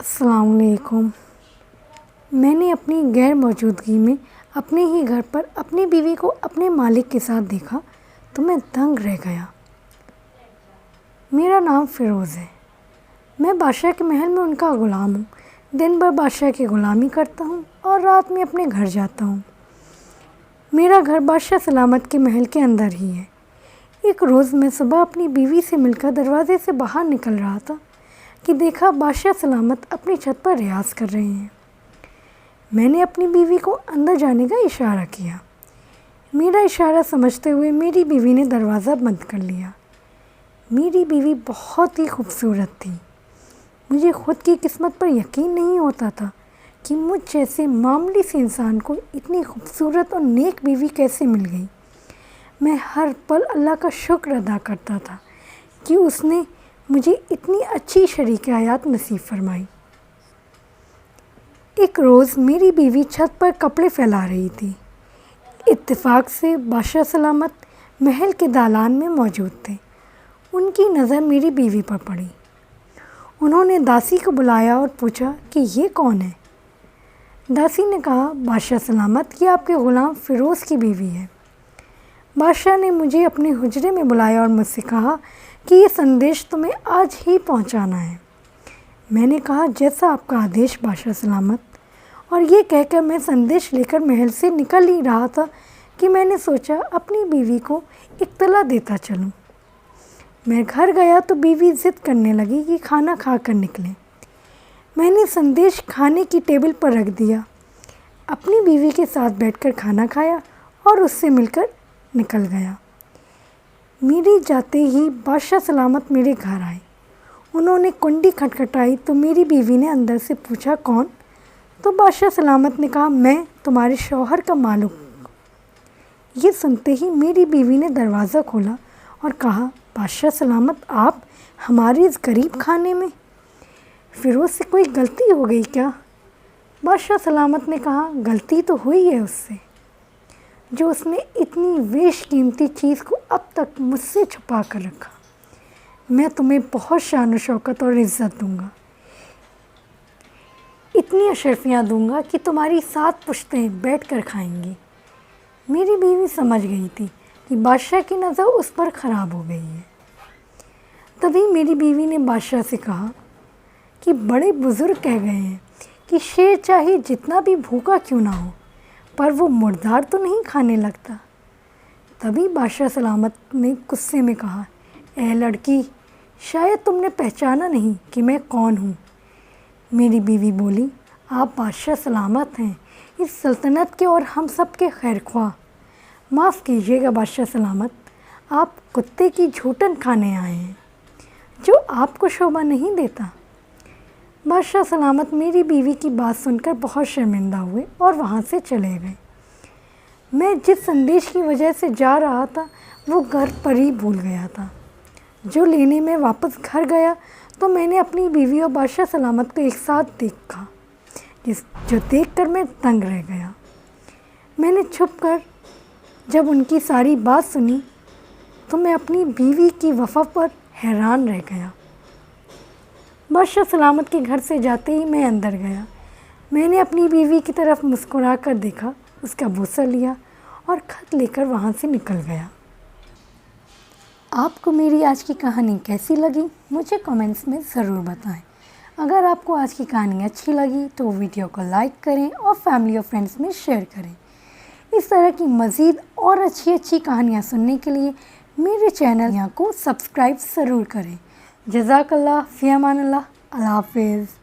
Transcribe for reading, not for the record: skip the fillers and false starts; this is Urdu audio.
السلام علیکم۔ میں نے اپنی غیر موجودگی میں اپنے ہی گھر پر اپنی بیوی کو اپنے مالک کے ساتھ دیکھا تو میں دنگ رہ گیا۔ میرا نام فیروز ہے۔ میں بادشاہ کے محل میں ان کا غلام ہوں۔ دن بھر بادشاہ کی غلامی کرتا ہوں اور رات میں اپنے گھر جاتا ہوں۔ میرا گھر بادشاہ سلامت کے محل کے اندر ہی ہے۔ ایک روز میں صبح اپنی بیوی سے مل کر دروازے سے باہر نکل رہا تھا کہ دیکھا بادشاہ سلامت اپنی چھت پر ریاض کر رہے ہیں۔ میں نے اپنی بیوی کو اندر جانے کا اشارہ کیا۔ میرا اشارہ سمجھتے ہوئے میری بیوی نے دروازہ بند کر لیا۔ میری بیوی بہت ہی خوبصورت تھی۔ مجھے خود کی قسمت پر یقین نہیں ہوتا تھا کہ مجھ جیسے معمولی سے انسان کو اتنی خوبصورت اور نیک بیوی کیسے مل گئی۔ میں ہر پل اللہ کا شکر ادا کرتا تھا کہ اس نے مجھے اتنی اچھی شریک حیات نصیب فرمائی۔ ایک روز میری بیوی چھت پر کپڑے پھیلا رہی تھی۔ اتفاق سے بادشاہ سلامت محل کے دالان میں موجود تھے۔ ان کی نظر میری بیوی پر پڑی۔ انہوں نے داسی کو بلایا اور پوچھا کہ یہ کون ہے؟ داسی نے کہا بادشاہ سلامت یہ آپ کے غلام فیروز کی بیوی ہے۔ بادشاہ نے مجھے اپنے حجرے میں بلایا اور مجھ سے کہا کہ یہ سندیش تمہیں آج ہی پہنچانا ہے۔ میں نے کہا جیسا آپ کا آدیش بادشاہ سلامت، اور یہ کہہ کر میں سندیش لے کر محل سے نکل ہی رہا تھا کہ میں نے سوچا اپنی بیوی کو اطلاع دیتا چلوں۔ میں گھر گیا تو بیوی ضد کرنے لگی کہ کھانا کھا کر نکلیں۔ میں نے سندیش کھانے کی ٹیبل پر رکھ دیا، اپنی بیوی کے ساتھ بیٹھ کر کھانا کھایا اور اس سے مل کر نکل گیا۔ میری جاتے ہی بادشاہ سلامت میرے گھر آئے۔ انہوں نے کنڈی کھٹکھٹائی تو میری بیوی نے اندر سے پوچھا کون؟ تو بادشاہ سلامت نے کہا میں تمہارے شوہر کا مالک ہوں۔ یہ سنتے ہی میری بیوی نے دروازہ کھولا اور کہا بادشاہ سلامت آپ ہمارے اس غریب خانے میں؟ فیروز سے کوئی غلطی ہو گئی کیا؟ بادشاہ سلامت نے کہا غلطی تو ہوئی ہے اس سے، جو اس نے اتنی بیش قیمتی چیز کو اب تک مجھ سے چھپا کر رکھا۔ میں تمہیں بہت شان و شوکت اور عزت دوں گا، اتنی اشرفیاں دوں گا کہ تمہاری 7 پشتیں بیٹھ کر کھائیں گی۔ میری بیوی سمجھ گئی تھی کہ بادشاہ کی نظر اس پر خراب ہو گئی ہے۔ تبھی میری بیوی نے بادشاہ سے کہا کہ بڑے بزرگ کہہ گئے ہیں کہ شیر چاہے جتنا بھی بھوکا کیوں نہ ہو پر وہ مردار تو نہیں کھانے لگتا۔ تبھی بادشاہ سلامت نے غصے میں کہا اے لڑکی، شاید تم نے پہچانا نہیں کہ میں کون ہوں۔ میری بیوی بولی آپ بادشاہ سلامت ہیں، اس سلطنت کے اور ہم سب کے خیر خواہ۔ معاف کیجیے گا بادشاہ سلامت، آپ کتے کی جھوٹن کھانے آئے ہیں جو آپ کو شوبھا نہیں دیتا۔ بادشاہ سلامت میری بیوی کی بات سن کر بہت شرمندہ ہوئے اور وہاں سے چلے گئے۔ میں جس سندیش کی وجہ سے جا رہا تھا وہ گھر پر ہی بھول گیا تھا۔ جو لینے میں واپس گھر گیا تو میں نے اپنی بیوی اور بادشاہ سلامت کو ایک ساتھ دیکھا، جو دیکھ کر میں دنگ رہ گیا۔ میں نے چھپ کر جب ان کی ساری بات سنی تو میں اپنی بیوی کی وفا پر حیران رہ گیا۔ بادشاہ سلامت کے گھر سے جاتے ہی میں اندر گیا۔ میں نے اپنی بیوی کی طرف مسکرا کر دیکھا، اس کا بوسہ لیا اور خط لے کر وہاں سے نکل گیا۔ آپ کو میری آج کی کہانی کیسی لگی مجھے کمنٹس میں ضرور بتائیں۔ اگر آپ کو آج کی کہانی اچھی لگی تو ویڈیو کو لائک کریں اور فیملی اور فرینڈس میں شیئر کریں۔ اس طرح کی مزید اور اچھی کہانیاں سننے کے لیے میرے چینل کو سبسکرائب ضرور کریں۔ جزاک اللہ، فی امان اللہ، اللہ حافظ۔